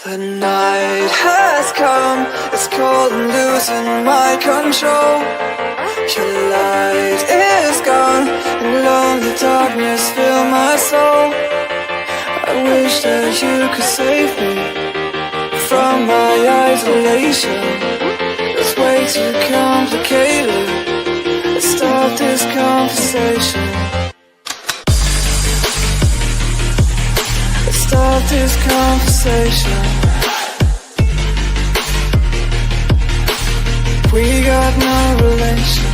The night has come, it's cold and losing my control. Your light is gone, and lonely darkness fill my soul. I wish that you could save me from my isolation. It's way too complicated. Let's start this conversation. Let's start this conversation. We got no relation.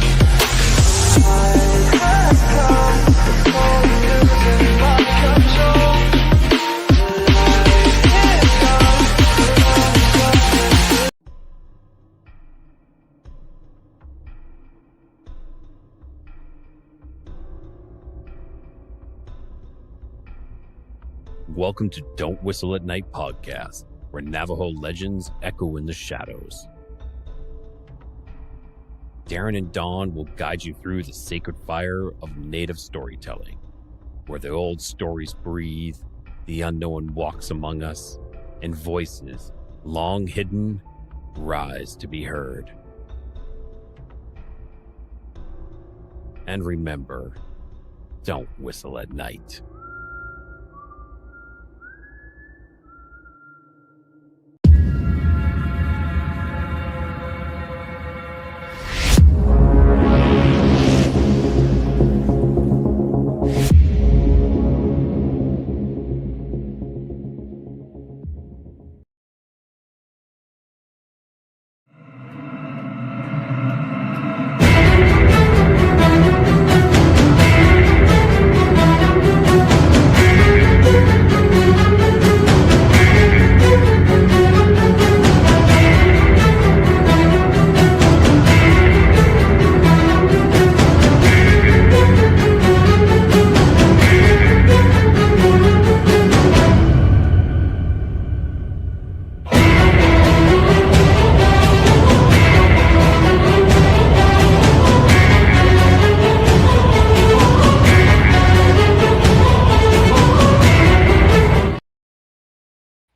Welcome to Don't Whistle at Night podcast, where Navajo legends echo in the shadows. Darren and Dawn will guide you through the sacred fire of native storytelling, where the old stories breathe, the unknown walks among us, and voices, long hidden, rise to be heard. And remember, don't whistle at night.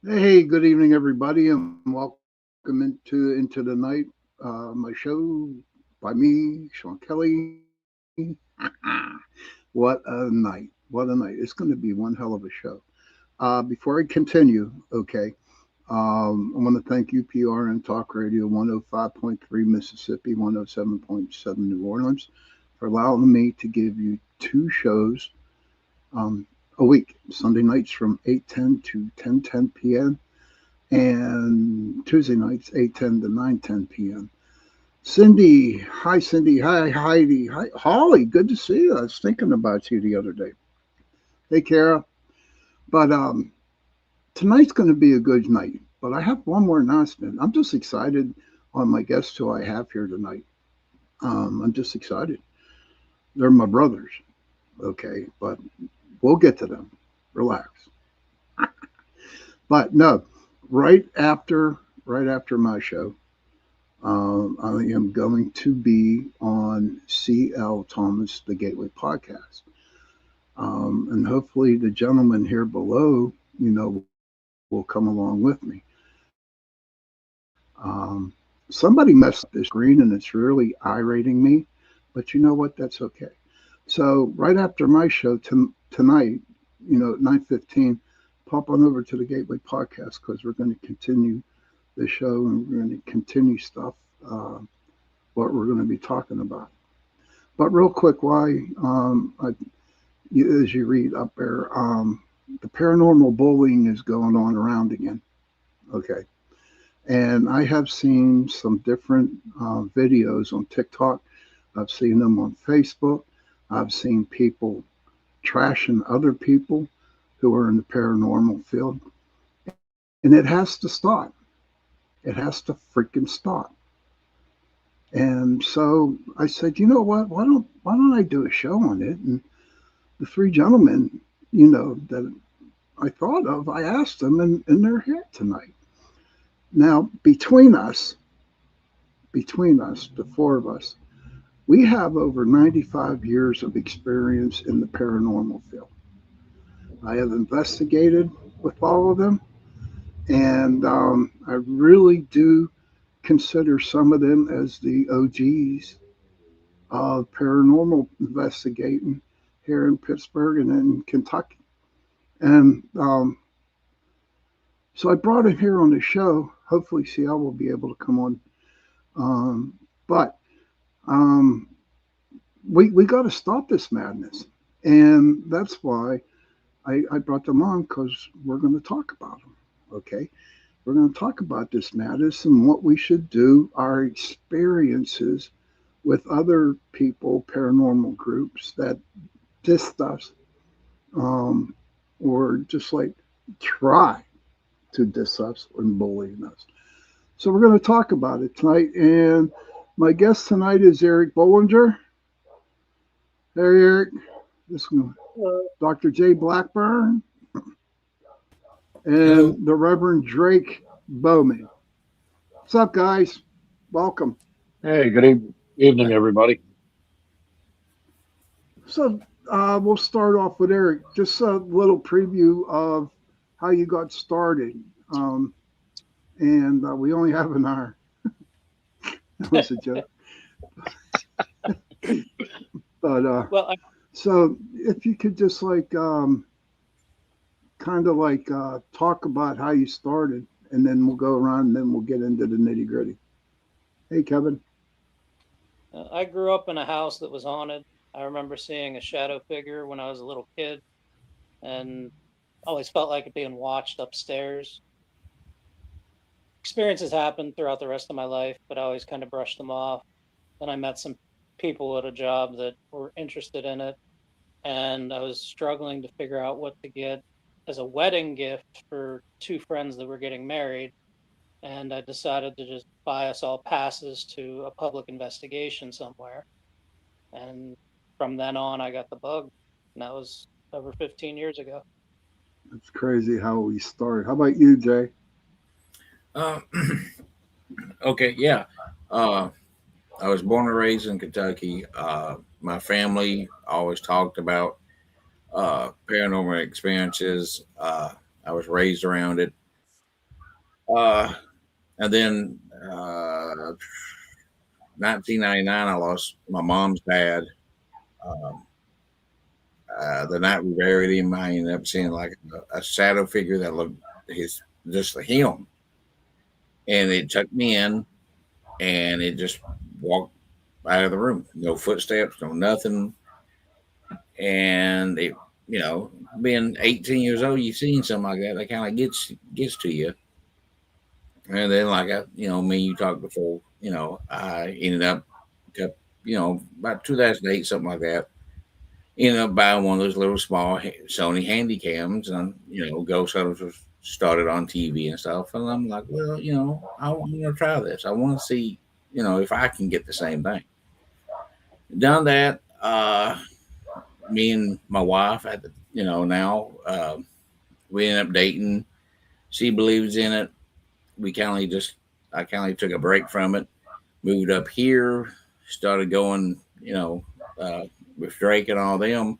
Hey, good evening, everybody, and welcome into the night. My show by me, Sean Kelly. What a night! What a night! It's going to be one hell of a show. Before I continue, okay, I want to thank UPR and Talk Radio 105.3 Mississippi, 107.7 New Orleans for allowing me to give you two shows a week, Sunday nights from 8:10 to 10:10 p.m. and Tuesday nights 8:10 to 9:10 p.m. Cindy, hi Heidi, hi Holly, good to see you. I was thinking about you the other day. Hey Kara, but tonight's going to be a good night. But I have one more announcement. I'm just excited on my guests who I have here tonight. I'm just excited. They're my brothers, okay, but we'll get to them. Relax. But no, right after my show, I am going to be on C.L. Thomas, the Gateway Podcast. And hopefully the gentleman here below, will come along with me. Somebody messed up the screen and it's really irating me, but you know what? That's okay. So right after my show tonight, at 9:15, pop on over to the Gateway Podcast because we're going to continue the show and we're going to continue stuff, what we're going to be talking about. But real quick, as you read up there, the paranormal bullying is going on around again. Okay. And I have seen some different videos on TikTok. I've seen them on Facebook. I've seen people trashing other people who are in the paranormal field. And it has to stop. It has to freaking stop. And so I said, you know what? Why don't I do a show on it? And the three gentlemen, that I thought of, I asked them, and they're here tonight. Now, between us, the four of us, we have over 95 years of experience in the paranormal field. I have investigated with all of them, And I really do consider some of them as the OGs of paranormal investigating here in Pittsburgh and in Kentucky. And so I brought him here on the show. Hopefully, CL will be able to come on. But um, we got to stop this madness. And that's why I brought them on, because we're going to talk about them. Okay. We're going to talk about this madness and what we should do, our experiences with other people, paranormal groups that dissed us, or just like try to diss us and bully us. So we're going to talk about it tonight. And my guest tonight is Eric Bollinger. Hey, Eric. This one, Dr. J. Blackburn and Hello. the Reverend Drake Bowman. What's up, guys? Welcome. Hey, good evening, everybody. So we'll start off with Eric. Just a little preview of how you got started. And we only have an hour. That was a joke. But Well, so if you could just like kind of like talk about how you started, and then we'll go around and then we'll get into the nitty gritty. Hey, Kevin. I grew up in a house that was haunted. I remember seeing a shadow figure when I was a little kid, and always felt like it being watched upstairs. Experiences happened throughout the rest of my life, but I always kind of brushed them off. Then I met some people at a job that were interested in it, and I was struggling to figure out what to get as a wedding gift for two friends that were getting married. And I decided to just buy us all passes to a public investigation somewhere. And from then on, I got the bug, and that was over 15 years ago. It's crazy how we started. How about you, Jay? Uh, okay, yeah. Uh, I was born and raised in Kentucky. My family always talked about paranormal experiences. I was raised around it. Uh, and then 1999, I lost my mom's dad. Um, the night we buried him, I ended up seeing like a shadow figure that looked his just like him, and it took me in, and it just walked out of the room. No footsteps, no nothing. And it, being 18 years old, you seen something like that kind of gets to you. And then, like me, you talked before. I ended up, about 2008, something like that. Ended up buying one of those little small Sony handy cams, and Ghost Hunters was started on TV and stuff. And I'm like, well, I want to try this. I want to see, if I can get the same thing. Done that. Me and my wife at the, now we ended up dating. She believes in it. I kind of took a break from it, moved up here, started going, with Drake and all them,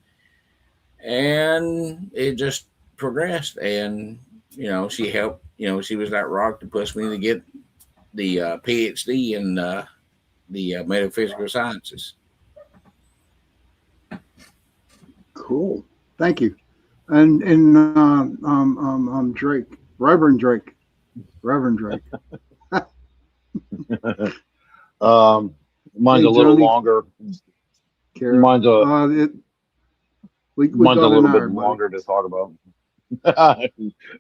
and it just progressed. And she helped. She was that rock to push me to get the PhD in the metaphysical sciences. Cool. Thank you. And Drake, Reverend Drake, Reverend Drake. Mine's Hey, a little Johnny. longer. Kara. Mine's We mine's a got little an bit hour, buddy. longer to talk about.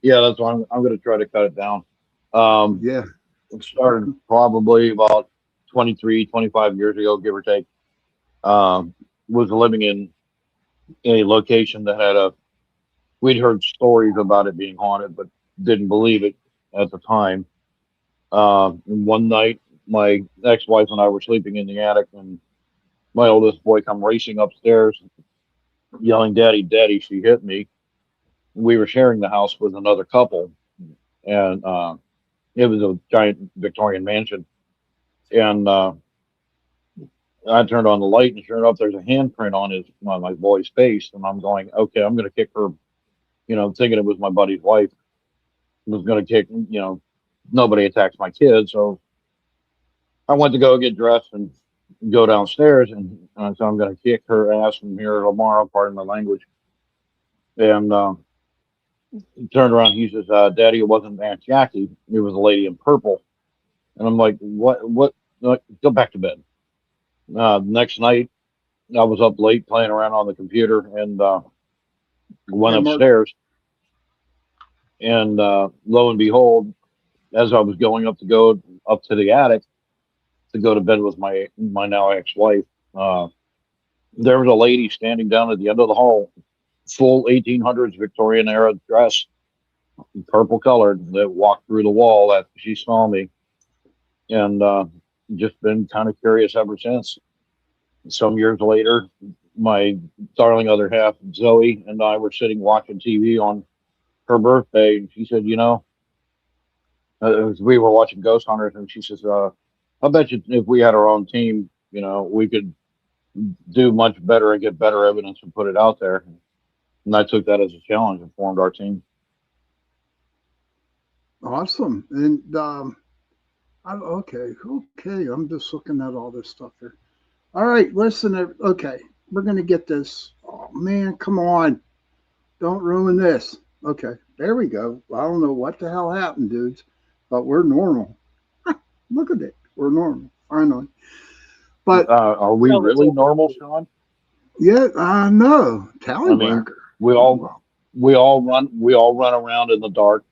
Yeah, that's why I'm going to try to cut it down. Yeah. It started probably about 23, 25 years ago, give or take. Was living in a location that had we'd heard stories about it being haunted, but didn't believe it at the time. And one night, my ex-wife and I were sleeping in the attic, and my oldest boy come racing upstairs, yelling, "Daddy, Daddy!" She hit me. We were sharing the house with another couple, and it was a giant Victorian mansion. And I turned on the light, and sure enough, there's a handprint on my boy's face. And I'm going, okay, I'm going to kick her, thinking it was my buddy's wife. was going to kick, nobody attacks my kids. So I went to go get dressed and go downstairs. And so I'm going to kick her ass from here tomorrow, pardon my language. And he turned around. He says, Daddy, it wasn't Aunt Jackie. It was a lady in purple. And I'm like, what? Go back to bed. Next night, I was up late playing around on the computer and went Hey, Mark. upstairs. And lo and behold, as I was going up to the attic to go to bed with my now ex-wife, there was a lady standing down at the end of the hall, full 1800s Victorian era dress, purple colored, that walked through the wall after she saw me, and just been kind of curious ever since. Some years later, my darling other half, Zoe, and I were sitting watching TV on her birthday, and she said, we were watching Ghost Hunters, and she says, I bet you if we had our own team, we could do much better and get better evidence and put it out there. And I took that as a challenge and formed our team. Awesome. And okay. I'm just looking at all this stuff here. All right, listen. Okay, we're gonna get this. Oh man, come on! Don't ruin this. Okay, there we go. I don't know what the hell happened, dudes, but we're normal. Look at it. We're normal. Finally. But are we really normal, Sean? yeah, I know. Tallywhacker. We all run around in the dark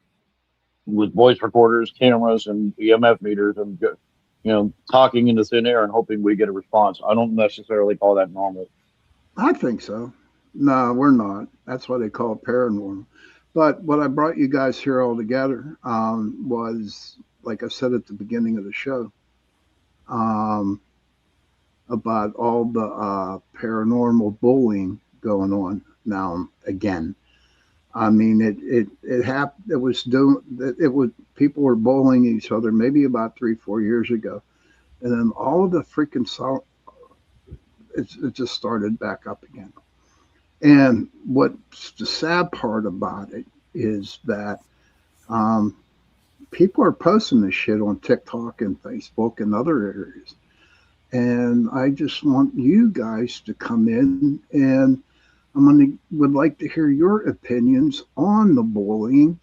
with voice recorders, cameras, and EMF meters, and talking into thin air and hoping we get a response. I don't necessarily call that normal. I think so. No, we're not. That's why they call it paranormal. But what I brought you guys here all together was, like I said at the beginning of the show, about all the paranormal bullying going on now again. I mean, it happened. It was people were bullying each other maybe about 3-4 years ago, and then all of the freaking it just started back up again. And what's the sad part about it is that people are posting this shit on TikTok and Facebook and other areas. And I just want you guys to come in, and would like to hear your opinions on the bullying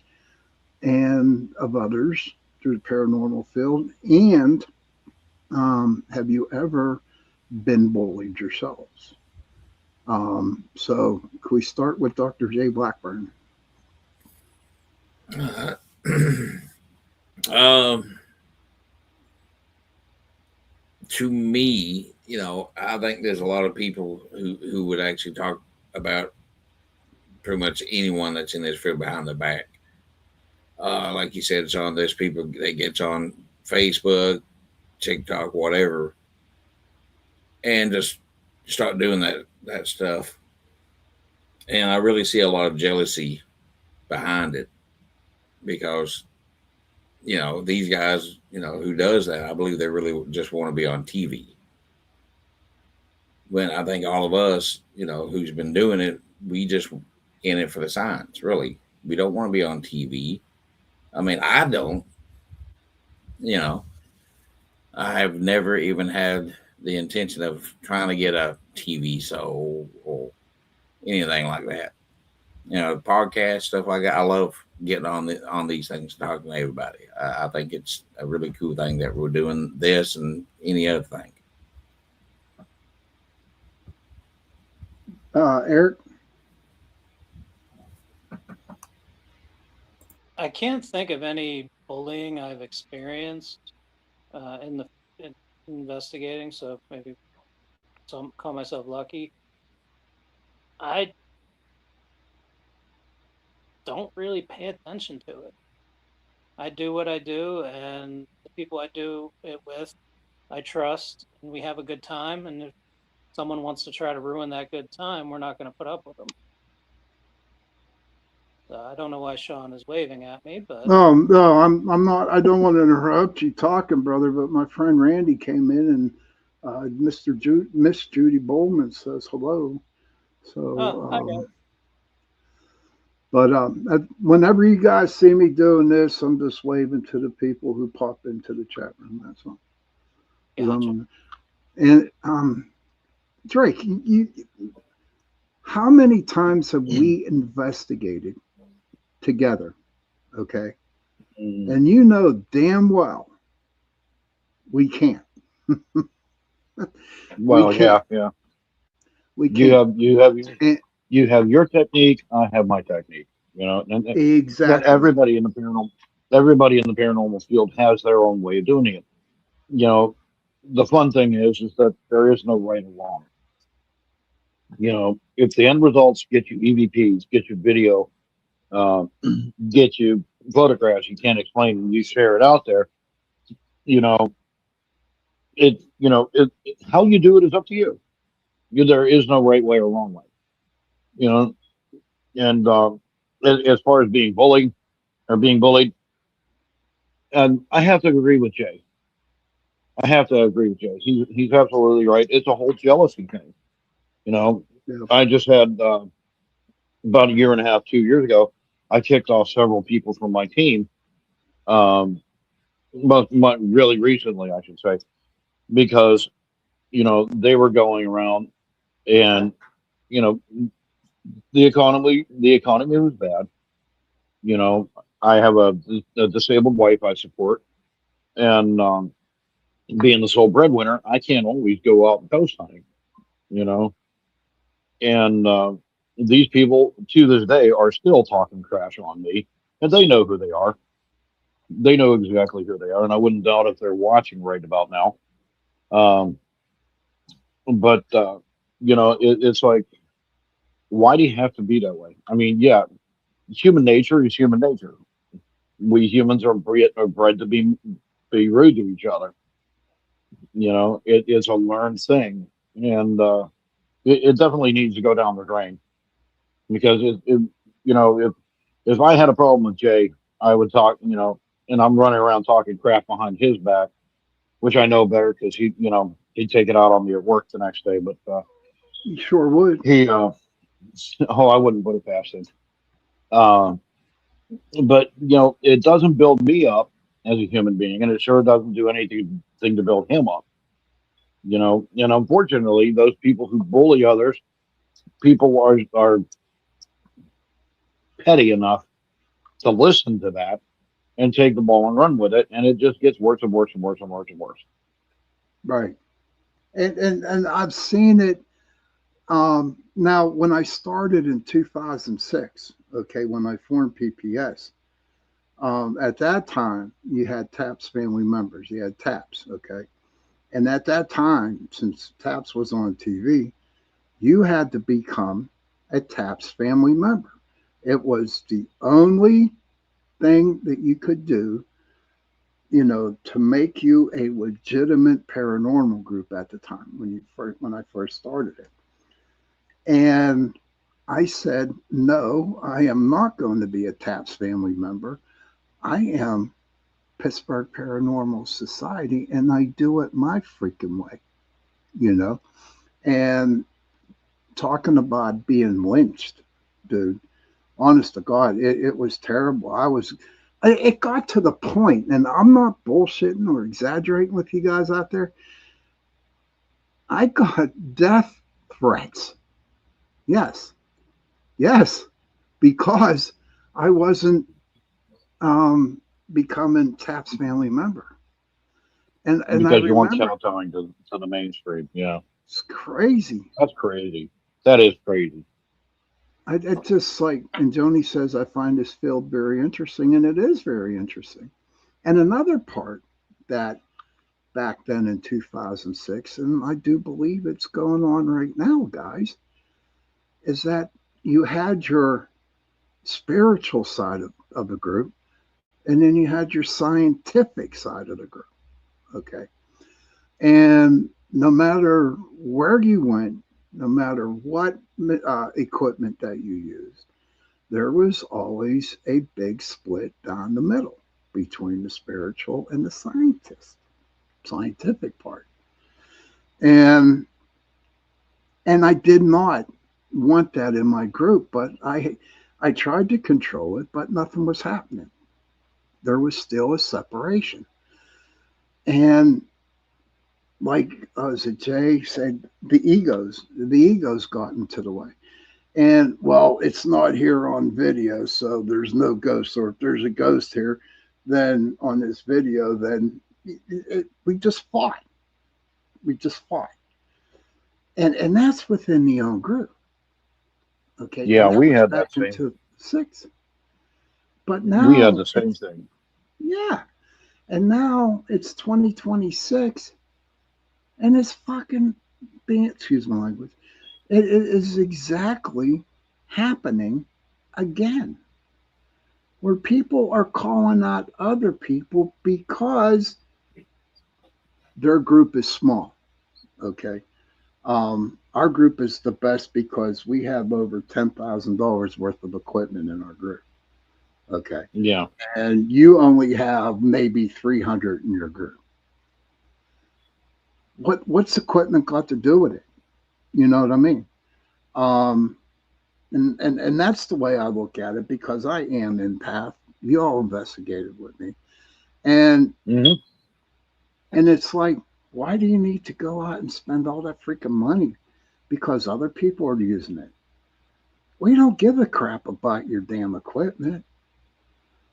and of others through the paranormal field. And have you ever been bullied yourselves? So can we start with Dr. J. Blackburn? To me, I think there's a lot of people who would actually talk about pretty much anyone that's in this field behind the back. Like you said, Sean, there's people that gets on Facebook, TikTok, whatever, and just start doing that stuff. And I really see a lot of jealousy behind it because, these guys, who does that, I believe they really just want to be on TV. When I think all of us, who's been doing it, we just in it for the science, really. We don't want to be on TV. I mean, I don't, I have never even had the intention of trying to get a TV show or anything like that. Podcast stuff like that. I love getting on these things, talking to everybody. I think it's a really cool thing that we're doing this and any other thing. Eric? I can't think of any bullying I've experienced in investigating, so maybe call myself lucky. I don't really pay attention to it. I do what I do, and the people I do it with, I trust, and we have a good time. And if someone wants to try to ruin that good time, we're not going to put up with them. I don't know why Sean is waving at me, but no, I'm not. I don't want to interrupt you talking, brother. But my friend Randy came in, and Miss Judy Bowman says hello. So, But whenever you guys see me doing this, I'm just waving to the people who pop into the chat room. That's all. 'Cause Gotcha. and Drake, how many times have we investigated together? Okay, Mm. and you know damn well we can't. We Well, can't. yeah, yeah. We You can't. have you have And you have your technique. I have my technique. You know, and exactly. everybody in the paranormal field has their own way of doing it. You know, the fun thing is that there is no right or wrong. You know, if the end results get you EVPs, get you video, uh, get you photographs, you can't explain, and you share it out there. You know, how you do it is up to you. There is no right way or wrong way. You know, and as far as being bullied or being bullied, and I have to agree with Jay. I have to agree with Jay. He's absolutely right. It's a whole jealousy thing. You know, Yeah. I just had about a year and a half, 2 years ago, I kicked off several people from my team. Um, really recently, I should say, because they were going around and you know the economy was bad. You know, I have a disabled wife I support, and being the sole breadwinner, I can't always go out and ghost hunting. You know, and these people to this day are still talking trash on me, and they know who they are. They know exactly who they are, and I wouldn't doubt if they're watching right about now. Um, but it's like, why do you have to be that way? I mean, yeah, human nature is human nature. We humans are bred to be rude to each other. You know, it is a learned thing, and it definitely needs to go down the drain because if I had a problem with Jay, I would talk, and I'm running around talking crap behind his back, which I know better because he'd take it out on me at work the next day. But You sure would. he, oh, I wouldn't put it past him. Um, but it doesn't build me up as a human being, and it sure doesn't do anything to build him up. And unfortunately, those people who bully others, people are petty enough to listen to that and take the ball and run with it, and it just gets worse and worse and worse and worse and worse. Right. And I've seen it. Now, when I started in 2006, okay, when I formed PPS, at that time you had TAPS family members. You had TAPS, okay, and at that time, since TAPS was on TV, you had to become a TAPS family member. It was the only thing that you could do, to make you a legitimate paranormal group at the time when I first started it. And I said, no, I am not going to be a TAPS family member. I am Pittsburgh Paranormal Society, and I do it my freaking way, you know. And talking about being lynched, dude, honest to God, it was terrible. It got to the point, and I'm not bullshitting or exaggerating with you guys out there. I got death threats. Yes, yes, because I wasn't um, becoming TAP's family member. And I Because you want remember kowtowing to the mainstream. Yeah, it's crazy. that's crazy. That is crazy. It just like, and Joni says, I find this field very interesting, and it is very interesting. And another part that back then in 2006, and I do believe it's going on right now, guys, is that you had your spiritual side of the group, and then you had your scientific side of the group. Okay. And no matter where you went, no matter what equipment that you used, there was always a big split down the middle between the spiritual and the scientific part. And I did not want that in my group, but I tried to control it, but nothing was happening. There was still a separation. And like as Jay said, the egos got into the way. And well, it's not here on video, so there's no ghost. Or if there's a ghost here, then on this video, then we just fought. We just fought. And that's within the own group. Okay. Yeah, And that we was had back that same. into six. But We had now the same it's, thing. yeah. And now it's 2026 and it's fucking being, excuse my language, it is exactly happening again, where people are calling out other people because their group is small. Okay. Our group is the best because we have over $10,000 worth of equipment in our group. Okay. Yeah. And you only have maybe 300 in your group. What's equipment got to do with it? You know what I mean? Um, and that's the way I look at it because I am empath. You all investigated with me, and Hmm. and it's like, why do you need to go out and spend all that freaking money? Because other people are using it. We don't give a crap about your damn equipment.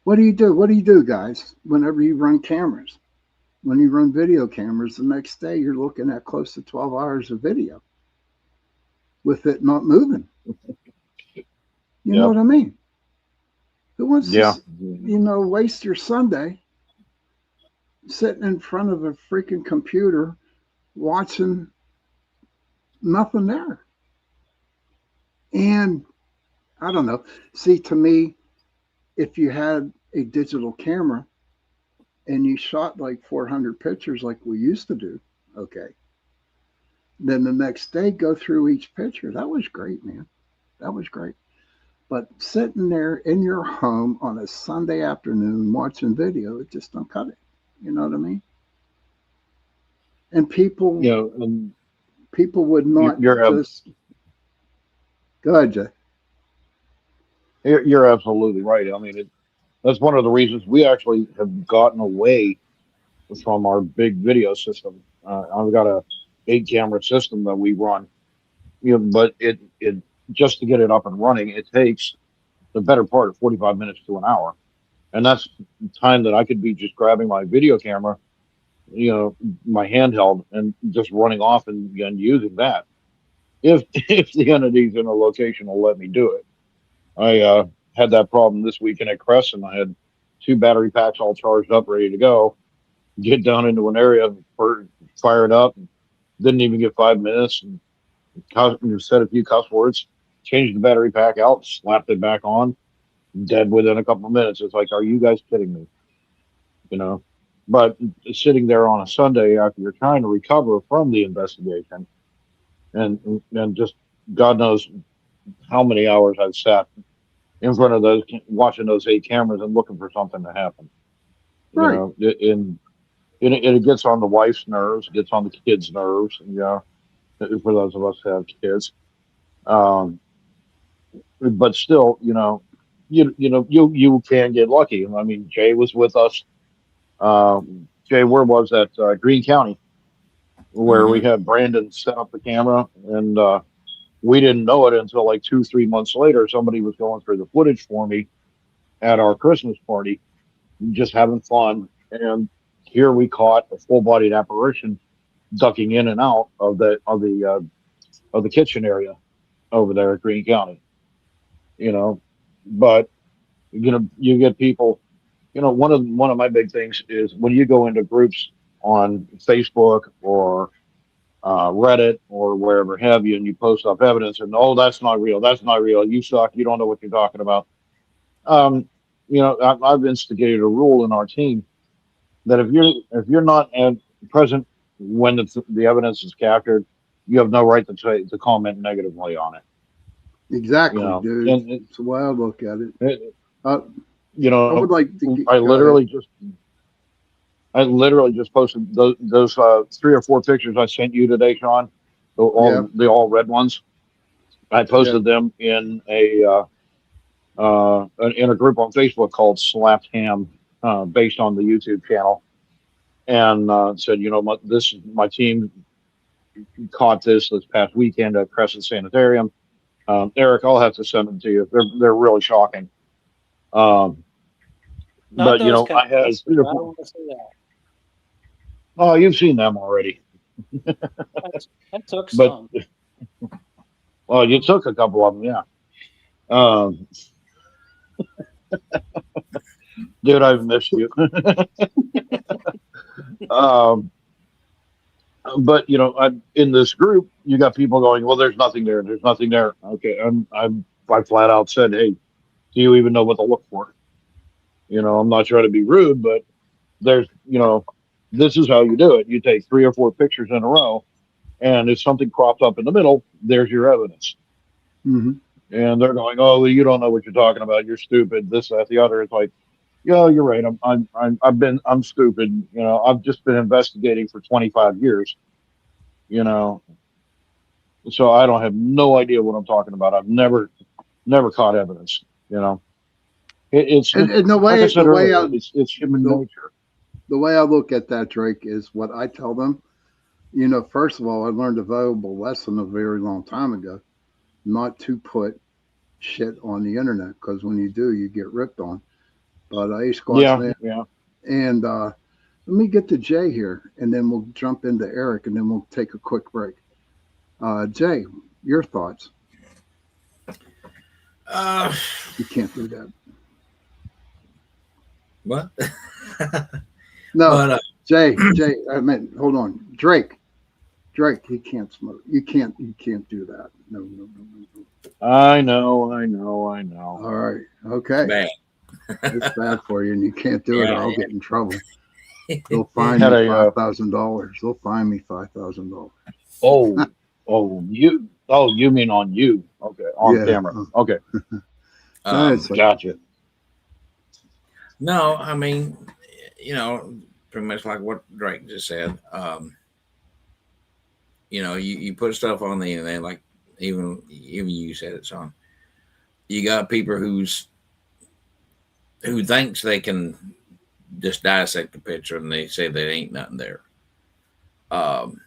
What do you do? What do you do, guys? Whenever you run cameras, when you run video cameras, the next day you're looking at close to 12 hours of video with it not moving. You know Yep. what I mean? Who wants Yeah. to, waste your Sunday sitting in front of a freaking computer watching nothing there? And I don't know. See, to me, if you had a digital camera and you shot like 400 pictures like we used to do, okay, then the next day go through each picture. That was great, man. That was great. But sitting there in your home on a Sunday afternoon watching video, it just don't cut it. You know what I mean? And You people know, and people would not you're just go ahead, Jay. you're absolutely right. I mean, that's one of the reasons we actually have gotten away from our big video system. I've got a 8 camera system that we run, but it just to get it up and running, it takes the better part of 45 minutes to an hour, and that's time that I could be just grabbing my video camera, you know, my handheld, and just running off and using that. If if the entities in a location will let me do it. I had that problem this weekend at Crescent. I had 2 battery packs all charged up, ready to go. Get down into an area, fire it up. Didn't even get 5 minutes. And said a few cuss words, changed the battery pack out, slapped it back on, dead within a couple of minutes. It's like, are you guys kidding me? You know. But sitting there on a Sunday after you're trying to recover from the investigation, and just God knows how many hours I've sat in front of those, watching those 8 cameras and looking for something to happen. You Right. know, it gets on the wife's nerves, gets on the kids' nerves. For those of us who have kids. Um, but still, you can get lucky. I mean, Jay was with us. Jay, where was that? Green County, where we Hmm. had Brandon set up the camera, and we didn't know it until like 2, 3 months later. Somebody was going through the footage for me at our Christmas party, just having fun, and here we caught a full-bodied apparition ducking in and out of the kitchen area over there at Green County. You know, but you get people. One of my big things is when you go into groups on Facebook or Reddit or wherever have you, and you post up evidence, and oh, that's not real, that's not real, you suck, you don't know what you're talking about. Um, I've instigated a rule in our team that if you're not present when the evidence is captured, you have no right to comment negatively on it. You Exactly, know, dude. and That's the way I look at it. it, Uh, you I know, would like to I go ahead. literally just I literally just posted those 3 or 4 pictures I sent you today, Sean. Yeah, The all red ones. I yeah. posted them in a in a group on Facebook called Slapped Ham, based on the YouTube channel, and said, my team caught this past weekend at Crescent Sanitarium. Eric, I'll have to send them to you. They're really shocking. Um, Not but those kind I of had pictures. I don't want to see that. oh, you've seen them already. I took But some. well, you took a couple of them, yeah. Um, dude, I've missed you. um, but in this group, you got people going, well, there's nothing there. There's nothing there. Okay, I flat out said, hey, do you even know what to look for? I'm not trying to be rude, but there's, this is how you do it. You take 3 or 4 pictures in a row, and if something crops up in the middle, there's your evidence. Hmm. And they're going, oh, well, you don't know what you're talking about. You're stupid. This, that, the other. It's like, yeah, you're right. I'm stupid. I've just been investigating for 25 years. You know, so I don't have no idea what I'm talking about. I've never caught evidence. You know, it's And the like I way said the way earlier, I it's human the, nature. the way I look at that, Drake, is what I tell them. First of all, I learned a valuable lesson a very long time ago, not to put shit on the internet, because when you do, you get ripped on. But Ace Squat's Yeah, name. yeah. And let me get to Jay here, and then we'll jump into Eric, and then we'll take a quick break. Jay, your thoughts? Uh, You can't do that. what? No, but Jay, I meant, hold on. Drake, he can't smoke. You can't do that. No, no, no, no, no. I know. All right. it's Okay. bad. It's bad for you, and you can't do it, Yeah, or I'll get in trouble. They'll I fine had me a $5,000. They'll fine me $5,000. oh you mean on you? Okay, on Yeah. camera. Okay, It's like, gotcha. no, I mean, pretty much like what Drake just said. You put stuff on the internet, like even you said it, Sean. You got people who thinks they can just dissect the picture and they say there ain't nothing there. Um,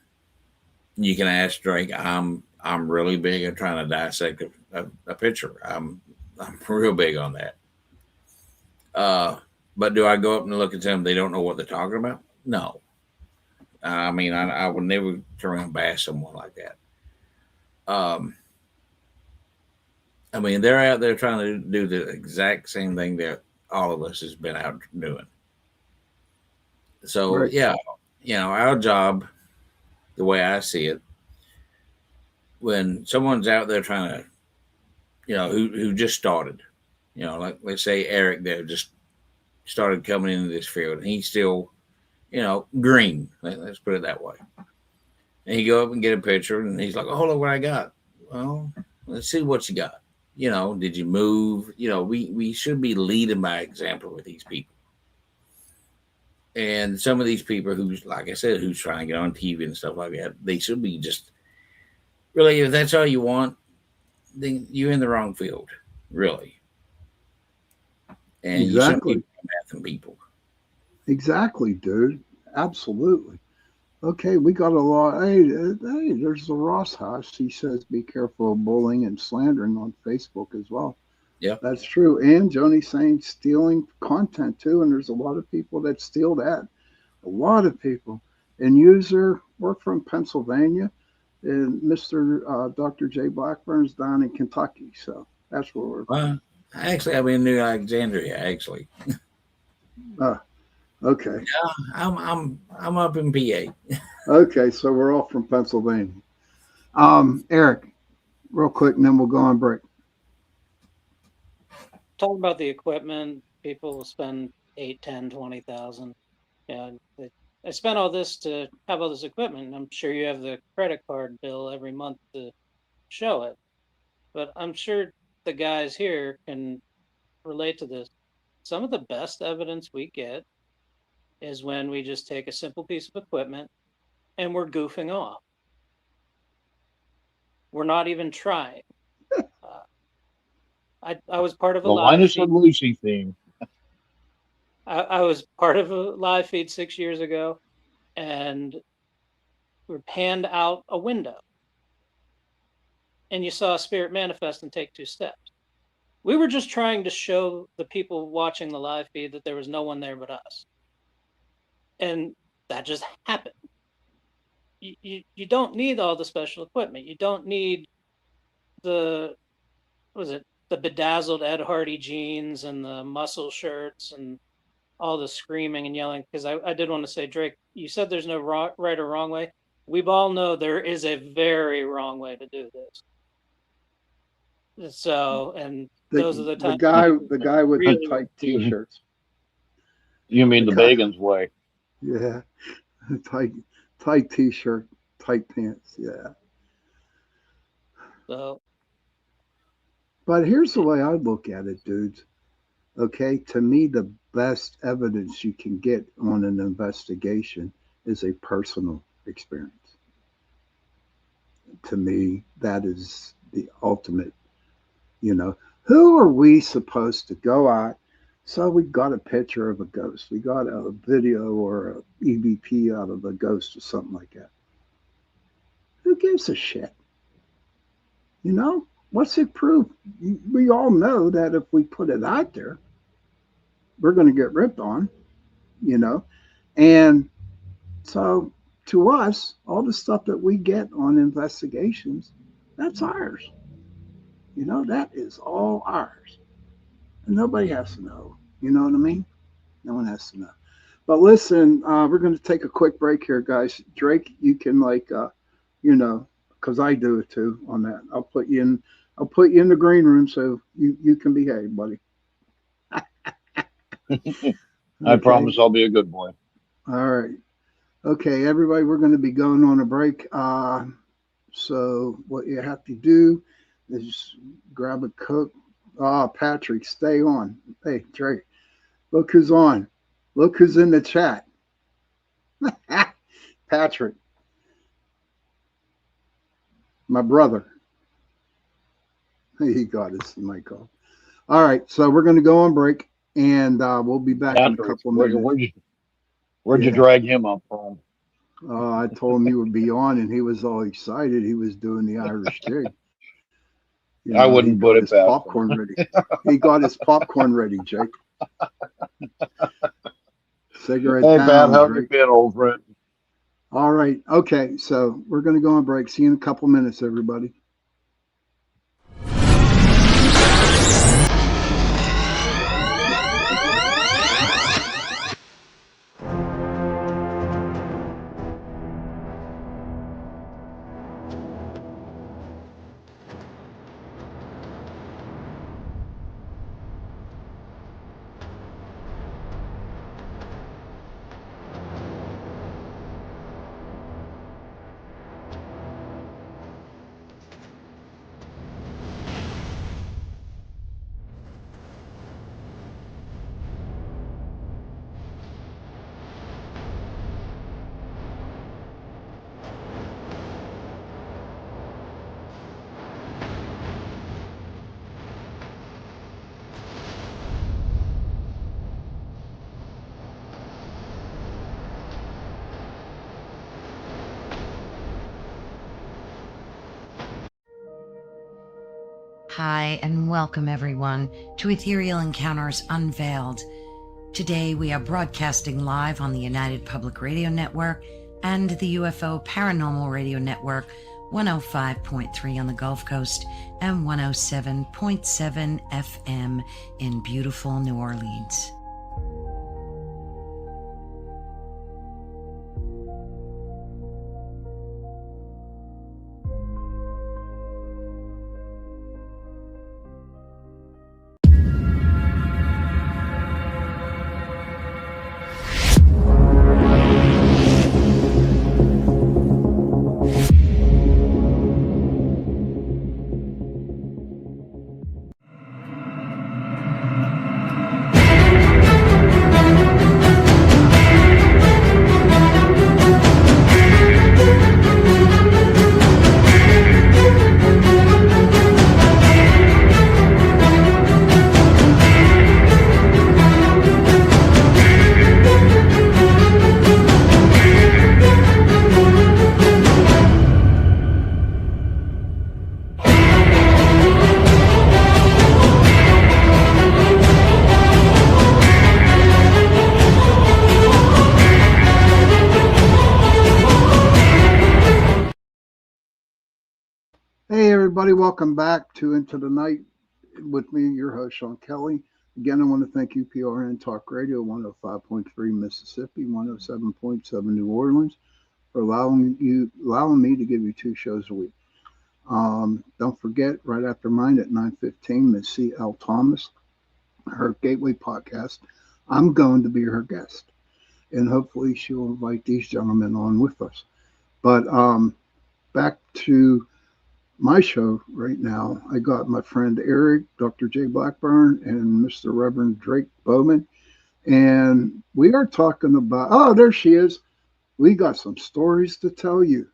you can ask Drake. I'm really big at trying to dissect a picture. I'm real big on that. But do I go up and look at them? They don't know what they're talking about. No, I mean I would never turn around and bash someone like that. Um, I mean they're out there trying to do the exact same thing that all of us has been out doing. So right. yeah, our job, the way I see it, when someone's out there trying to, who just started, like let's say Eric there just started coming into this field and he's still, green. Let's put it that way. And he go up and get a picture and he's like, oh, look what I got. Well, let's see what you got. Did you move? We should be leading by example with these people. And some of these people who's, like I said, who's trying to get on TV and stuff like that, they should be just really, if that's all you want, then you're in the wrong field, really. And you shouldn't be Exactly. mathing people. Exactly, dude. Absolutely. Okay, we got a lot. Hey, there's the Ross House. He says be careful of bullying and slandering on Facebook as well. Yeah. That's true. And Joni's saying stealing content too. And there's a lot of people that steal that. A lot of people. And user, we're from Pennsylvania, and Mr. Dr. J. Blackburn's down in Kentucky. So that's where we're. Well, actually, I'm in New Alexandria. Actually, Uh, okay. I'm up in PA. Okay. So we're all from Pennsylvania. Eric, real quick, and then we'll go on break. Talking about the equipment, people will spend 8, 10, 20,000. Yeah, I spent all this to have all this equipment. I'm sure you have the credit card bill every month to show it. But I'm sure the guys here can relate to this. Some of the best evidence we get is when we just take a simple piece of equipment and we're goofing off. We're not even trying. Uh, I was part of a The live Linus feed. and Lucy theme. I was part of a live feed 6 years ago, and we were panned out a window, and you saw a spirit manifest and take 2 steps. We were just trying to show the people watching the live feed that there was no one there but us, and that just happened. You don't need all the special equipment. You don't need the the bedazzled Ed Hardy jeans and the muscle shirts and all the screaming and yelling. Because I did want to say, Drake, you said there's no right or wrong way. We all know there is a very wrong way to do this. So, and those are the times the guy with the really tight t-shirts. You mean the guy, Bagans way? Yeah, tight t-shirt, tight pants. Yeah. so. But here's the way I look at it, dudes. Okay, to me, the best evidence you can get on an investigation is a personal experience. To me, that is the ultimate. You know, who are we supposed to go out? So we got a picture of a ghost. We got a video or a EVP out of a ghost or something like that. Who gives a shit? You know, what's it prove? We all know that if we put it out there, we're going to get ripped on, you know. And so to us, all the stuff that we get on investigations, that's ours. You know, that is all ours. And nobody has to know. You know what I mean? No one has to know. But listen, we're going to take a quick break here, guys. Drake, you can you know, because I do it too on that. I'll put you in the green room so you can behave, buddy. I promise I'll be a good boy. All right. Okay, everybody, we're going to be going on a break. So what you have to do is grab a Coke. Patrick, stay on. Hey, Drake, look who's on. Look who's in the chat. Patrick, my brother. He got his mic off. All right, so we're going to go on break, and we'll be back in a couple of minutes. Where'd you drag him up from? I told him he would be on, and he was all excited. He was doing the Irish jig. You know, I wouldn't put it past popcorn ready. He got his popcorn ready, Jake. Cigarette hey, down, Pat, how you been, old friend? All right. Okay, so we're going to go on break. See you in a couple minutes, everybody. Hi, and welcome everyone to Ethereal Encounters Unveiled. Today we are broadcasting live on the United Public Radio Network and the UFO Paranormal Radio Network, 105.3 on the Gulf Coast and 107.7 FM in beautiful New Orleans. everybody, welcome back to Into the Night with me, your host, Sean Kelly. Again, I want to thank UPRN Talk Radio 105.3 Mississippi, 107.7 New Orleans for allowing me to give you 2 shows a week. Don't forget, right after mine at 9:15, Miss C.L. Thomas, her Gateway podcast. I'm going to be her guest, and hopefully she'll invite these gentlemen on with us. But back to my show right now. I got my friend Eric, Dr. J. Blackburn, and Mr. Reverend Drake Bowman. And we are talking about, oh, there she is. We got some stories to tell you.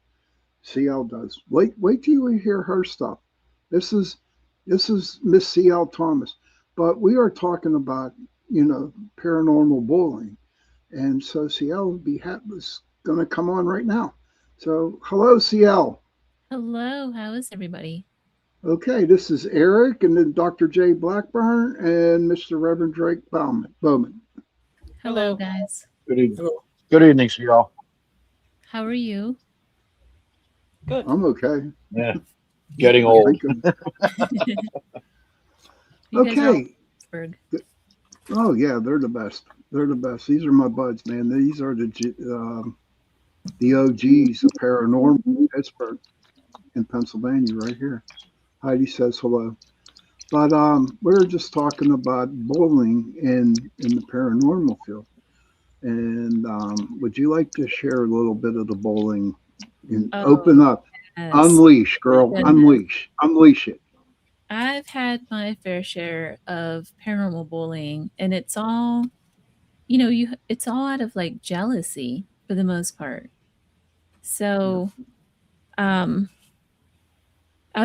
CL does. Wait till you hear her stuff. This is Miss CL Thomas. But we are talking about, paranormal bullying. And so CL is going to come on right now. So hello, CL. Hello, how is everybody? Okay, this is Eric, and then Dr. J. Blackburn, and Mr. Reverend Drake Bowman. Hello, guys. Good evening. Good evening, y'all. How are you? Good. I'm okay. Yeah, getting old. You guys are all Okay. Pittsburgh. Oh yeah, they're the best. They're the best. These are my buds, man. These are the OGs of paranormal in Pittsburgh, in Pennsylvania, right here. Heidi says hello. But we're just talking about bullying in the paranormal field. And would you like to share a little bit of the bullying? And open up, Yes. unleash, girl, Goodness. unleash it. I've had my fair share of paranormal bullying, and it's all, it's all out of like jealousy for the most part. So, I'll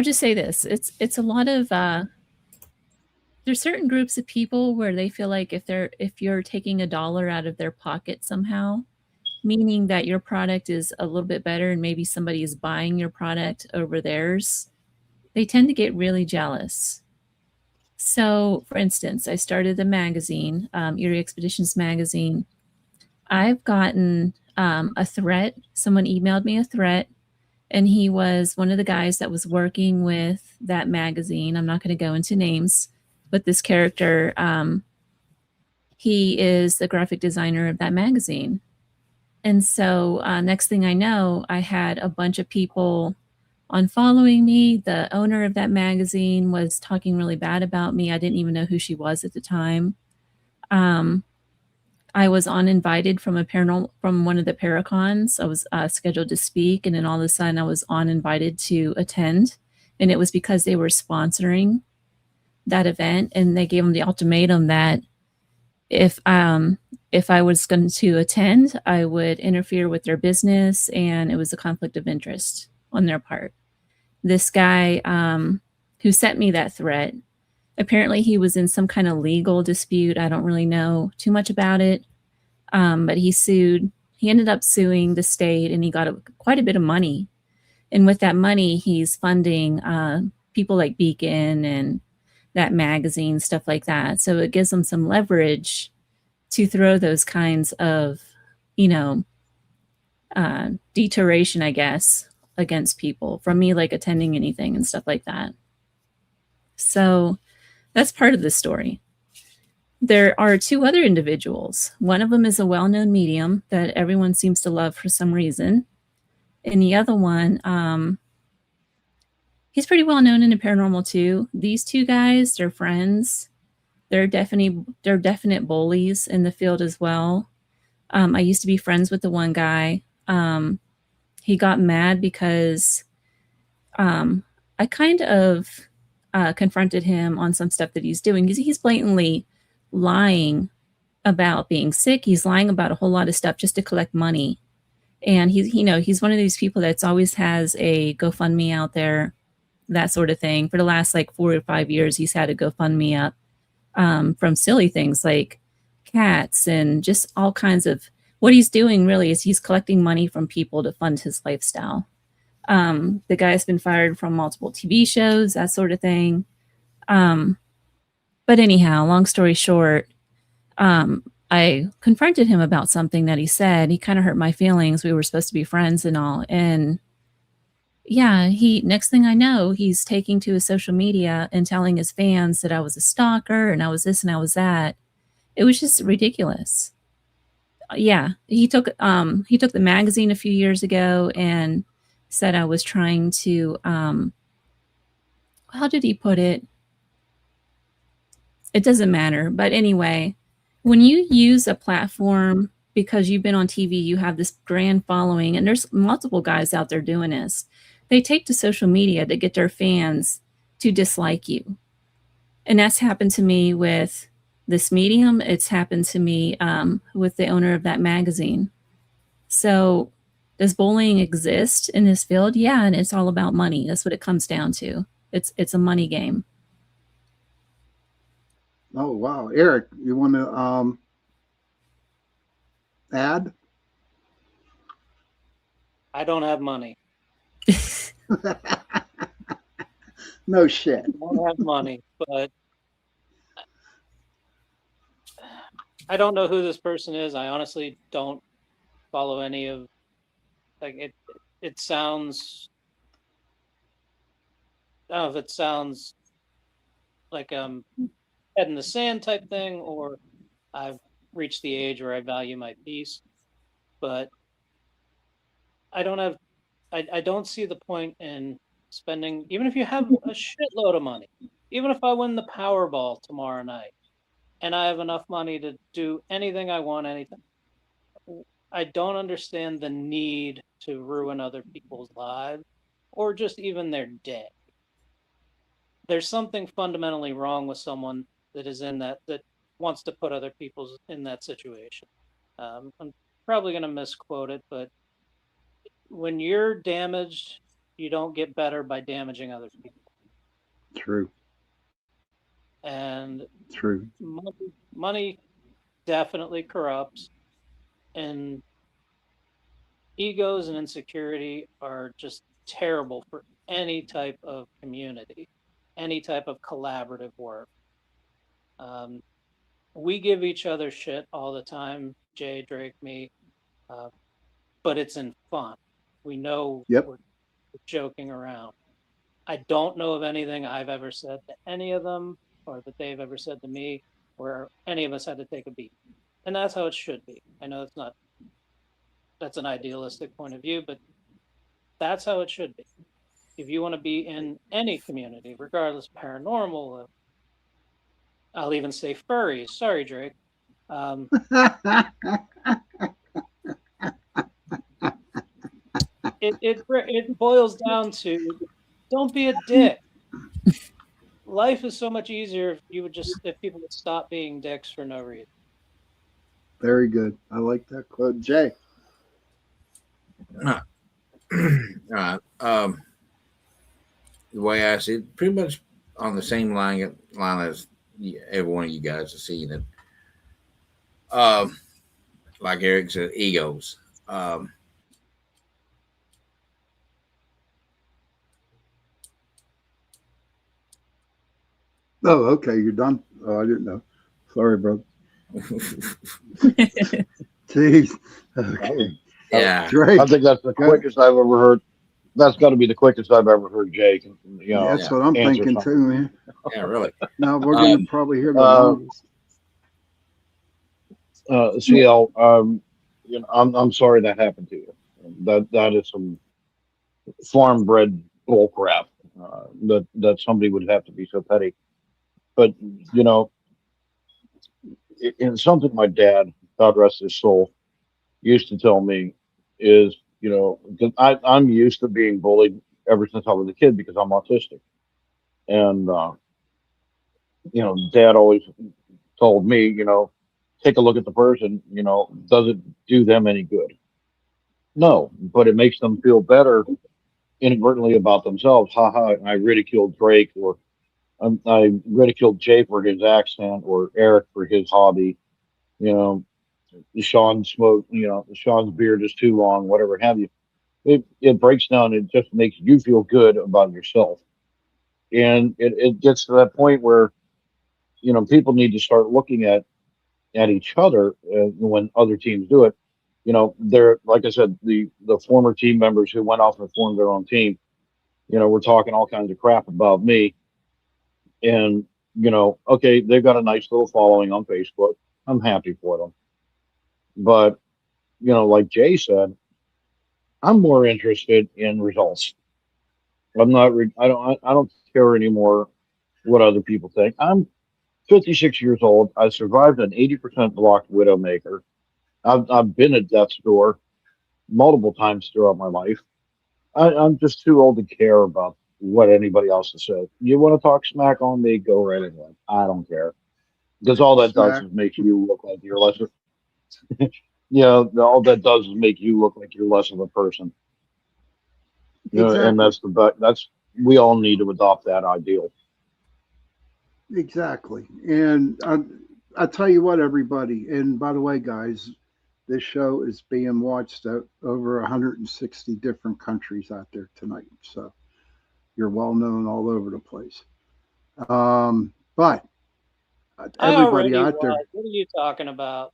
just say this: it's a lot of there's certain groups of people where they feel like if you're taking $1 out of their pocket somehow, meaning that your product is a little bit better and maybe somebody is buying your product over theirs, they tend to get really jealous. So, for instance, I started the magazine, Erie Expeditions magazine. I've gotten a threat. Someone emailed me a threat, and he was one of the guys that was working with that magazine. I'm not going to go into names, but this character, he is the graphic designer of that magazine. And so next thing I know, I had a bunch of people unfollowing me. The owner of that magazine was talking really bad about me. I didn't even know who she was at the time. I was uninvited from one of the Paracons. I was scheduled to speak, and then all of a sudden I was uninvited to attend. And it was because they were sponsoring that event, and they gave them the ultimatum that if I was going to attend, I would interfere with their business, and it was a conflict of interest on their part. This guy who sent me that threat, apparently he was in some kind of legal dispute. I don't really know too much about it, but he ended up suing the state, and he got quite a bit of money. And with that money, he's funding people like Beacon and that magazine, stuff like that. So it gives them some leverage to throw those kinds of, deterioration, I guess, against people from me, like attending anything and stuff like that. So that's part of the story. There are 2 other individuals. One of them is a well-known medium that everyone seems to love for some reason. And the other one, he's pretty well known in the paranormal too. These 2 guys, they're friends. They're definite bullies in the field as well. I used to be friends with the one guy. He got mad because I kind of confronted him on some stuff that he's doing. He's blatantly lying about being sick. He's lying about a whole lot of stuff just to collect money. And he's one of these people that's always has a GoFundMe out there, that sort of thing. For the last like 4 or 5 years, he's had a GoFundMe up from silly things like cats and just all kinds of. What he's doing really is he's collecting money from people to fund his lifestyle. The guy's been fired from multiple TV shows, that sort of thing. But anyhow, long story short, I confronted him about something that he said. He kind of hurt my feelings. We were supposed to be friends and all. And, Yeah, he next thing I know, he's taking to his social media and telling his fans that I was a stalker and I was this and I was that. It was just ridiculous. Yeah, he took the magazine a few years ago and said I was trying to how did he put it? It doesn't matter. But anyway, when you use a platform because you've been on TV, you have this grand following, and there's multiple guys out there doing this. They take to social media to get their fans to dislike you. And that's happened to me with this medium. It's happened to me with the owner of that magazine. So does bullying exist in this field? Yeah, and it's all about money. That's what it comes down to. It's a money game. Oh wow, Eric, you want to add? I don't have money. No shit. I don't have money, but I don't know who this person is. I honestly don't follow any of like it. It sounds. I don't know if it sounds like head in the sand type thing, or I've reached the age where I value my peace. But I don't have. I don't see the point in spending, even if you have a shitload of money, even if I win the Powerball tomorrow night and I have enough money to do anything I want, anything. I don't understand the need to ruin other people's lives or just even their day. There's something fundamentally wrong with someone that is in that wants to put other people in that situation. I'm probably going to misquote it, but when you're damaged, you don't get better by damaging other people. True. And True. money definitely corrupts, and egos and insecurity are just terrible for any type of community, any type of collaborative work. Um, we give each other shit all the time, Jay, Drake, me, but it's in fun. We know Yep. we're joking around. I don't know of anything I've ever said to any of them or that they've ever said to me where any of us had to take a beat. And that's how it should be. I know that's an idealistic point of view, but that's how it should be. If you want to be in any community, regardless paranormal, I'll even say furries. Sorry, Drake. It boils down to don't be a dick. Life is so much easier if people would stop being dicks for no reason. Very good. I like that quote, Jay. All right. The way I see it, pretty much on the same line as every one of you guys are seeing it. Like Eric said, egos. Oh, okay. You're done. Oh, I didn't know. Sorry, bro. Jeez. Okay. Yeah. Drake. I think that's the quickest I've ever heard. That's got to be the quickest I've ever heard Jake. That's what I'm thinking something. too, man. Yeah, really. Now we're going to probably hear the longest. CL, I'm sorry that happened to you. That is some farm bred bull crap. That somebody would have to be so petty. But in something my dad, God rest his soul, used to tell me is, because I'm used to being bullied ever since I was a kid because I'm autistic. And, Dad always told me, take a look at the person, does it do them any good? No, but it makes them feel better inadvertently about themselves. Haha, I ridiculed Drake, or I ridiculed Jay for his accent, or Eric for his hobby. You know, Sean smoked, Sean's beard is too long, whatever have you. It breaks down. It just makes you feel good about yourself. And it gets to that point where, people need to start looking at each other when other teams do it. They're, like I said, the former team members who went off and formed their own team. We're talking all kinds of crap about me. And, okay, they've got a nice little following on Facebook. I'm happy for them. But, like Jay said, I'm more interested in results. I'm not, I don't care anymore what other people think. I'm 56 years old. I survived an 80% blocked widowmaker. I've been at death's door multiple times throughout my life. I'm just too old to care about what anybody else has said. You want to talk smack on me? Go right ahead. I don't care. Because all that does Smack. is make you look like you're less of, all that does is make you look like you're less of a person. And Exactly. we all need to adopt that ideal. Exactly. And I tell you what, everybody, and by the way, guys, this show is being watched at over 160 different countries out there tonight. So you're well known all over the place. But I everybody already out there, was. What are you talking about?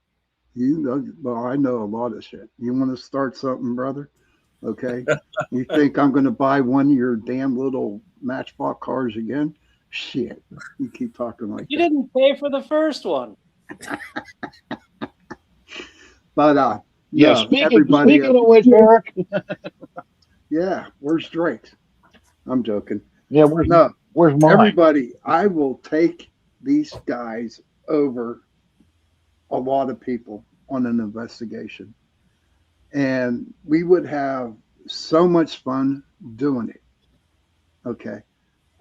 you know, well, I know a lot of shit. You want to start something, brother? Okay. You think I'm going to buy one of your damn little Matchbox cars again? Shit. You keep talking like You that. didn't pay for the first one. But Yeah, no, everybody, speaking of which, Eric. yeah, where's Drake? I'm joking. Yeah, No, where's mine? everybody, I will take these guys over a lot of people on an investigation. And we would have so much fun doing it. Okay.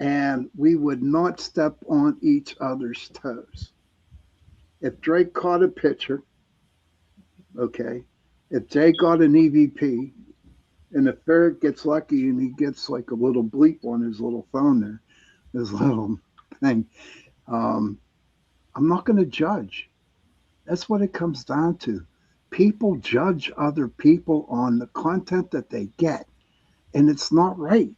And we would not step on each other's toes. If Drake caught a pitcher, okay, if Jay got an EVP, and if Eric gets lucky and he gets like a little bleep on his little phone there, his little thing, um, I'm not going to judge. That's what it comes down to. People judge other people on the content that they get, and it's not right.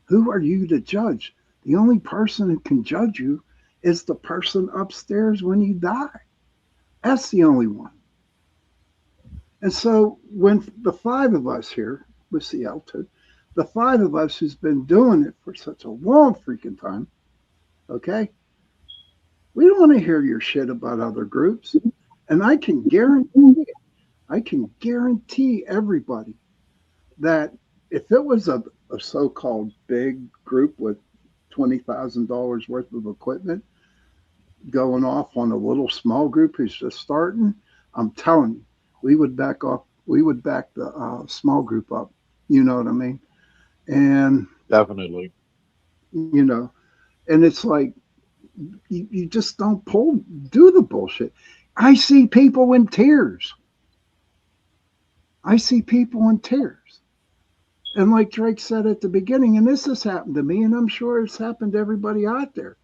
Who are you to judge? The only person who can judge you is the person upstairs when you die. That's the only one. And so when the five of us here with Seattle, the five of us who's been doing it for such a long freaking time, okay, we don't want to hear your shit about other groups. And I can guarantee everybody that if it was a so-called big group with $20,000 worth of equipment going off on a little small group who's just starting, I'm telling you, we would back off. We would back the small group up. You know what I mean? And Definitely. And it's like you just don't do the bullshit. I see people in tears. I see people in tears. And like Drake said at the beginning, and this has happened to me, and I'm sure it's happened to everybody out there.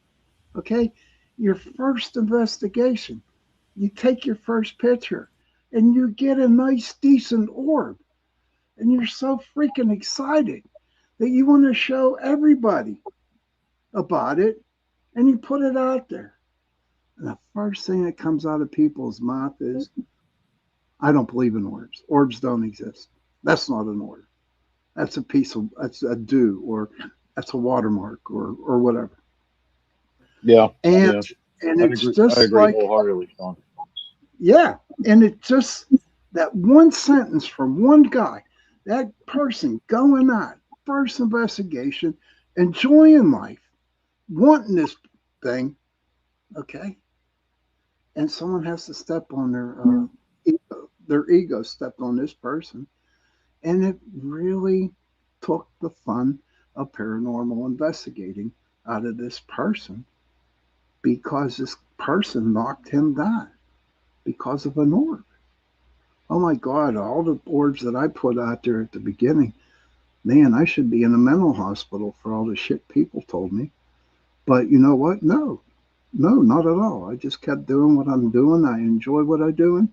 Okay, your first investigation, you take your first picture, and you get a nice, decent orb, and you're so freaking excited that you want to show everybody about it, and you put it out there. And the first thing that comes out of people's mouth is, I don't believe in orbs. Orbs don't exist. That's not an orb. That's a do, or that's a watermark, or whatever. Yeah. And Yeah. and I it's agree. just I agree like, wholeheartedly, Sean. yeah, and it just, that one sentence from one guy, that person going on first investigation, enjoying life, wanting this thing, okay, and someone has to step on their ego stepped on this person, and it really took the fun of paranormal investigating out of this person because this person knocked him down because of an orb. Oh my God, all the orbs that I put out there at the beginning, man, I should be in a mental hospital for all the shit people told me. But you know what? No, not at all. I just kept doing what I'm doing. I enjoy what I'm doing.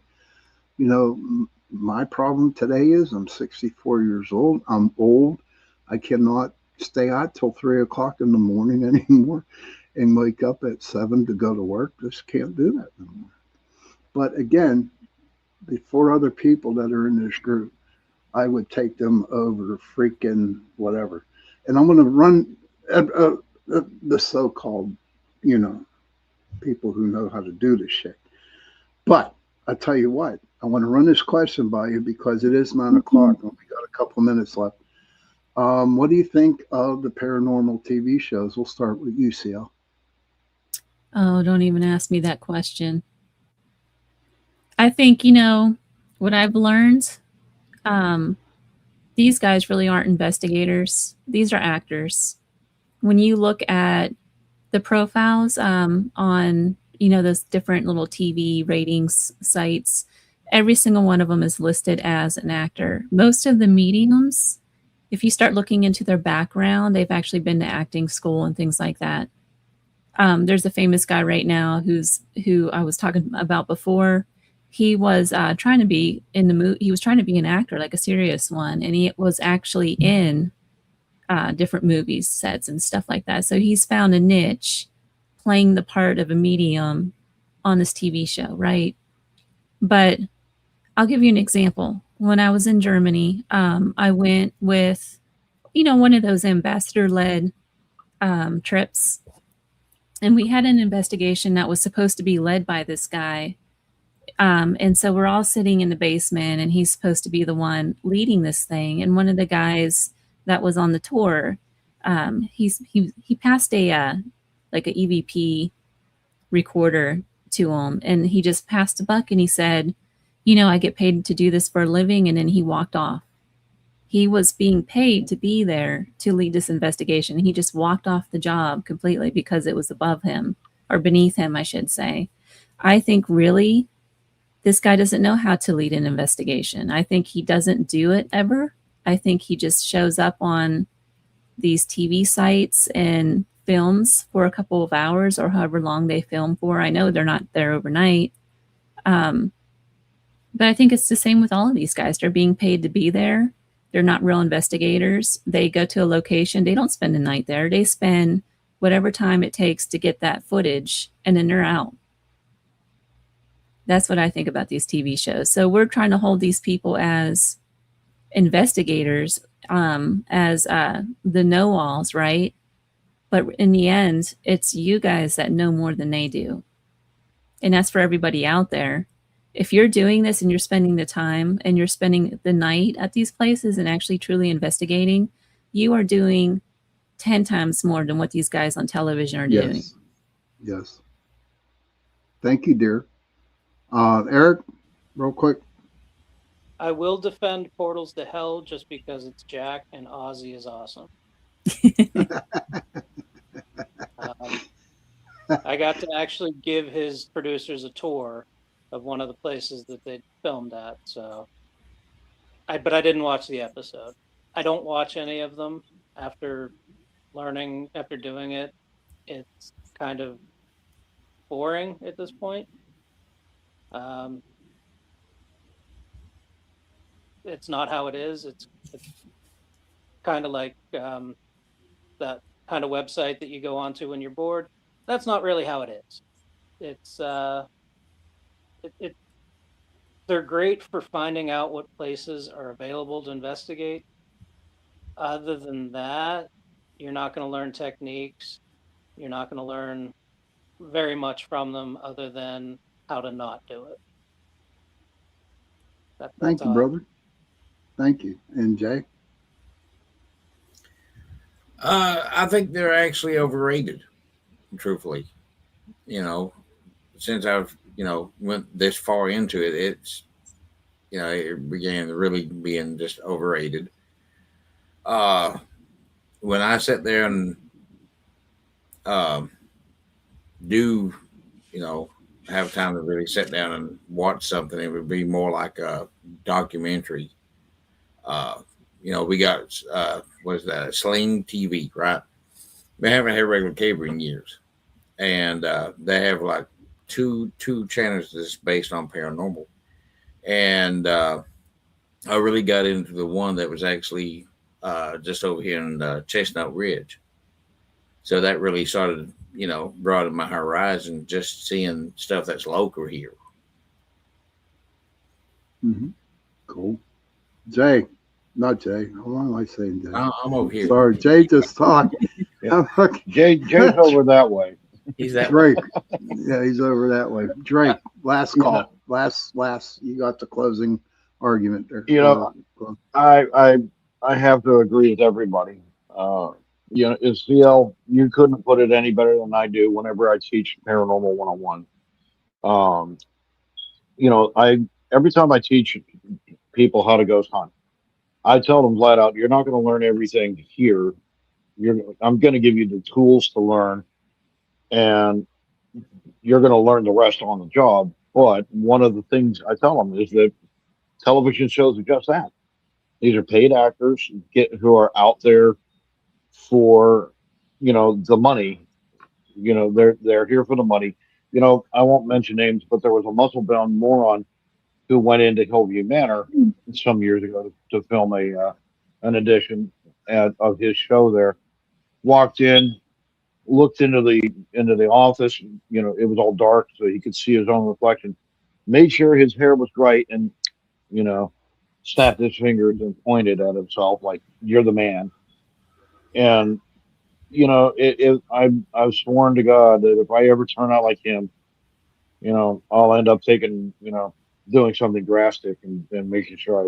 My problem today is I'm 64 years old. I'm old. I cannot stay out till 3 o'clock in the morning anymore and wake up at 7 to go to work. Just can't do that anymore. But again, the four other people that are in this group, I would take them over freaking whatever. and I'm going to run the so-called, you know, people who know how to do this shit. But I tell you what, I want to run this question by you because it is 9 o'clock and we got a couple of minutes left. What do you think of the paranormal TV shows? We'll start with you, CL. Oh, don't even ask me that question. I think, you know, what I've learned, these guys really aren't investigators. These are actors. When you look at the profiles on, you know, those different little TV ratings sites, every single one of them is listed as an actor. Most of the mediums, if you start looking into their background, they've actually been to acting school and things like that. There's a famous guy right now who I was talking about before. He was trying to be in the movie. He was trying to be an actor, like a serious one, and he was actually in different movies, sets, and stuff like that. So he's found a niche playing the part of a medium on this TV show, right? But I'll give you an example. When I was in Germany, I went with, you know, one of those ambassador-led trips, and we had an investigation that was supposed to be led by this guy. And so we're all sitting in the basement, and he's supposed to be the one leading this thing. And one of the guys that was on the tour, he passed a like a EVP recorder to him, and he just passed a buck, and he said, "You know, I get paid to do this for a living," and then he walked off. He was being paid to be there to lead this investigation. He just walked off the job completely because it was above him, or beneath him, I should say. I think really this guy doesn't know how to lead an investigation. I think he doesn't do it ever. I think he just shows up on these TV sites and films for a couple of hours or however long they film for. I know they're not there overnight. But I think it's the same with all of these guys. They're being paid to be there. They're not real investigators. They go to a location. They don't spend a night there. They spend whatever time it takes to get that footage, and then they're out. That's what I think about these TV shows. So we're trying to hold these people as investigators, as the know-alls, right? But in the end, it's you guys that know more than they do. And that's for everybody out there. If you're doing this and you're spending the time and you're spending the night at these places and actually truly investigating, you are doing 10 times more than what these guys on television are doing. Yes. Thank you, dear. Eric, real quick. I will defend Portals to Hell just because it's Jack and Ozzy is awesome. I got to actually give his producers a tour of one of the places that they filmed at. So, but I didn't watch the episode. I don't watch any of them after doing it. It's kind of boring at this point. It's not how it is. It's kind of like that kind of website that you go onto when you're bored. That's not really how it is. It's they're great for finding out what places are available to investigate. Other than that, you're not going to learn techniques. You're not going to learn very much from them other than how to not do it. Thank you, brother. Thank you. And Jay? I think they're actually overrated, truthfully. You know, since I've, went this far into it, it's, it began really being just overrated. When I sit there and do, have time to really sit down and watch something, it would be more like a documentary. We got what is that? Sling TV, right? They haven't had regular cable in years, and they have like two channels that's based on paranormal. And I really got into the one that was actually just over here in Chestnut Ridge. So that really started, broadened my horizon, just seeing stuff that's local here. Mm-hmm. Cool. Jay? Not Jay. Why am I saying Jay? I'm over here. Sorry, Jay just talked. Yeah. Jay's over that way. He's that Drake. Yeah, he's over that way. Drake, last call. Last. You got the closing argument there. You know, I have to agree with everybody. You know, is CL, you couldn't put it any better than I do whenever I teach paranormal 101. Um, you know, every time I teach people how to ghost hunt, I tell them flat out, you're not going to learn everything here. I'm going to give you the tools to learn, and you're going to learn the rest on the job. But one of the things I tell them is that television shows are just that. These are paid actors who are out there for, you know, the money. You know, they're here for the money. You know, I won't mention names, but there was a muscle-bound moron who went into Hillview Manor some years ago to film an edition of his show there. Walked in, looked into the office. You know, it was all dark, so he could see his own reflection. Made sure his hair was right, and you know, snapped his fingers and pointed at himself like, "You're the man." And you know, I've sworn to God that if I ever turn out like him, you know, I'll end up taking, you know, doing something drastic and making sure I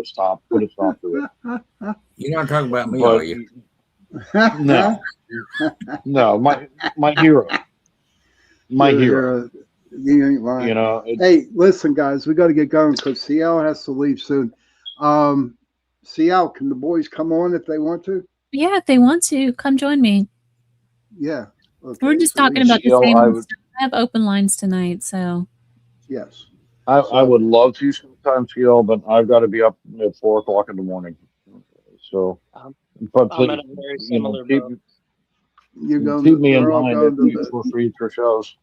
put a stop to it. You're not talking about me, But are you? no, no, my hero, my hero. You ain't lying. You know, Hey, listen, guys, we got to get going because CL has to leave soon. CL, can the boys come on if they want to? Yeah, if they want to, come join me. Yeah. Okay. We're just talking about the same stuff. I have open lines tonight, so. Yes. I would love to sometimes, CL, but I've got to be up at 4 o'clock in the morning. So, but I'm in a very similar boat. Keep me in mind for future shows.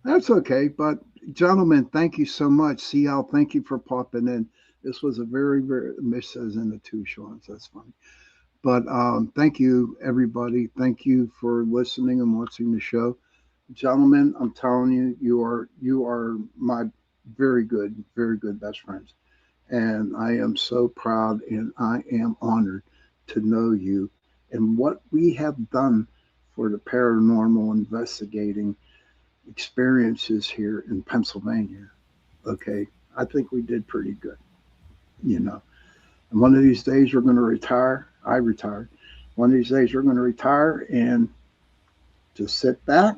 That's okay, but gentlemen, thank you so much. CL, thank you for popping in. This was a very, very miss as in the two Sean's. That's funny. But thank you, everybody. Thank you for listening and watching the show. Gentlemen, I'm telling you, you are my very good best friends. And I am so proud and I am honored to know you and what we have done for the paranormal investigating experiences here in Pennsylvania. Okay. I think we did pretty good, you know. And one of these days we're going to retire. I retired. One of these days we're going to retire and just sit back,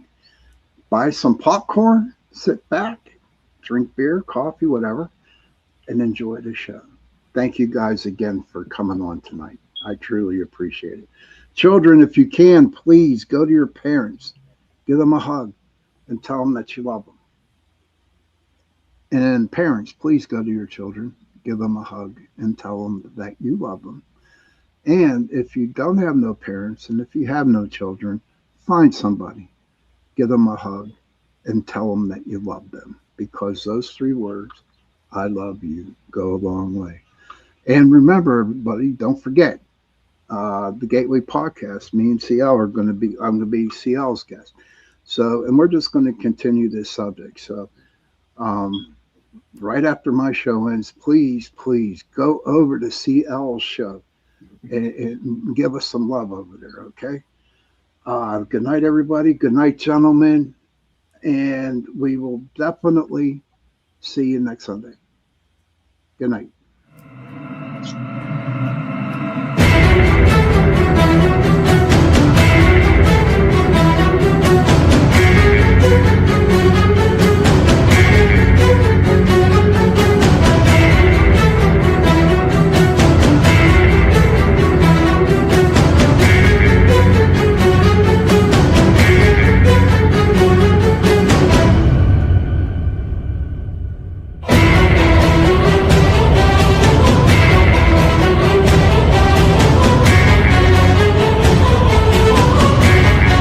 buy some popcorn, sit back, drink beer, coffee, whatever, and enjoy the show. Thank you guys again for coming on tonight. I truly appreciate it. Children, if you can, please go to your parents, give them a hug, and tell them that you love them. And parents, please go to your children, give them a hug, and tell them that you love them. And if you don't have no parents, and if you have no children, find somebody, give them a hug, and tell them that you love them. Because those 3 words, I love you, go a long way. And remember, everybody, don't forget, the Gateway Podcast, me and CL I'm going to be CL's guest. So, and we're just going to continue this subject. So, right after my show ends, please go over to CL's show and give us some love over there, okay? Good night, everybody. Good night, gentlemen. And we will definitely see you next Sunday. Good night.